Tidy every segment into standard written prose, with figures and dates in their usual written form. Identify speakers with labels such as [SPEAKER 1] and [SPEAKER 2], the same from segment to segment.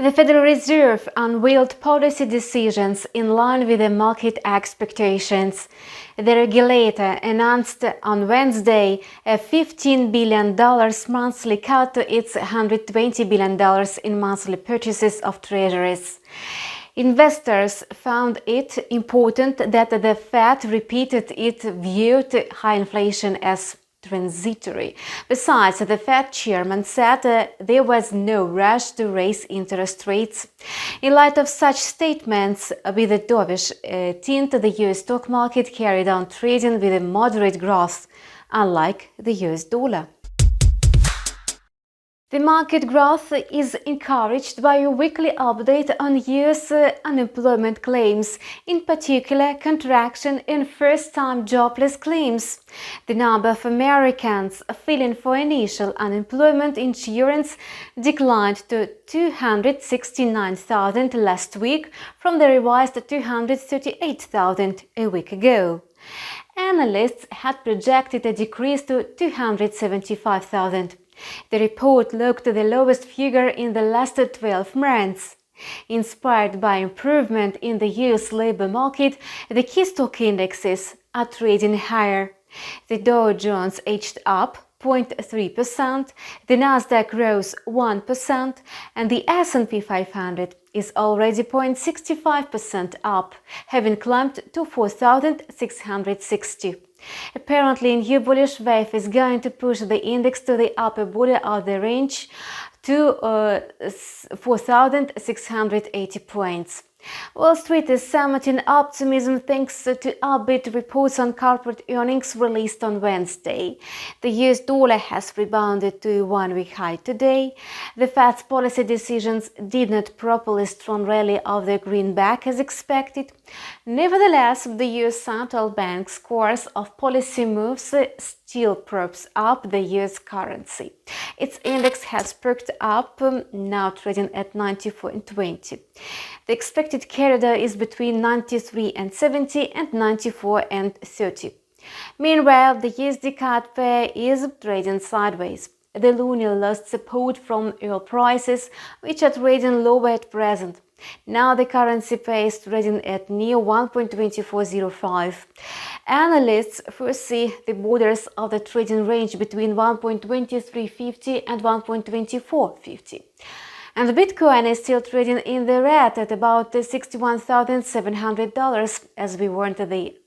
[SPEAKER 1] The Federal Reserve unveiled policy decisions in line with the market expectations. The regulator announced on Wednesday a $15 billion monthly cut to its $120 billion in monthly purchases of treasuries. Investors found it important that the Fed repeated it viewed high inflation as transitory. Besides, the Fed chairman said there was no rush to raise interest rates. In light of such statements, with a dovish tint, the US stock market carried on trading with a moderate growth, unlike the US dollar. The market growth is encouraged by a weekly update on US unemployment claims, in particular contraction in first-time jobless claims. The number of Americans filing for initial unemployment insurance declined to 269,000 last week from the revised 238,000 a week ago. Analysts had projected a decrease to 275,000. The report looked at the lowest figure in the last 12 months. Inspired by improvement in the US labor market, the key stock indexes are trading higher. The Dow Jones edged up 0.3%, the Nasdaq rose 1%, and the S&P 500 is already 0.65% up, having climbed to 4,660. Apparently, a new bullish wave is going to push the index to the upper border of the range to 4,680 points. Wall Street is summiting optimism thanks to upbeat reports on corporate earnings released on Wednesday. The US dollar has rebounded to a one-week high today. The Fed's policy decisions did not propel a strong rally of the greenback as expected. Nevertheless, the US central bank's course of policy moves still props up the US currency. Its index has perked up, now trading at 94.20. The expected corridor is between 93.70 and 94.30. Meanwhile, the USD CAD pair is trading sideways. The loonie lost support from oil prices, which are trading lower at present. Now the currency pair is trading at near 1.2405. Analysts foresee the borders of the trading range between 1.2350 and 1.2450. And Bitcoin is still trading in the red at about $61,700. As we warned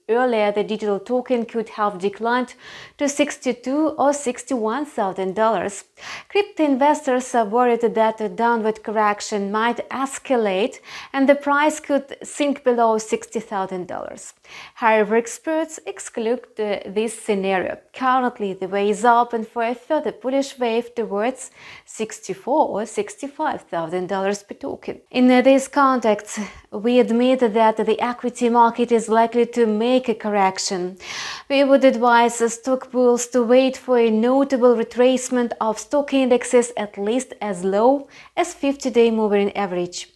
[SPEAKER 1] earlier, the digital token could have declined to $62,000 or $61,000. Crypto investors are worried that a downward correction might escalate and the price could sink below $60,000. However, experts exclude this scenario. Currently, the way is open for a further bullish wave towards $64,000 or $65,000 per token. In this context, we admit that the equity market is likely to make a correction. We would advise stock bulls to wait for a notable retracement of stock indexes at least as low as 50-day moving average.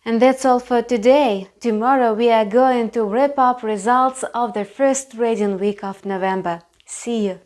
[SPEAKER 1] And that's all for today. Tomorrow we are going to wrap up results of the first trading week of November. See you!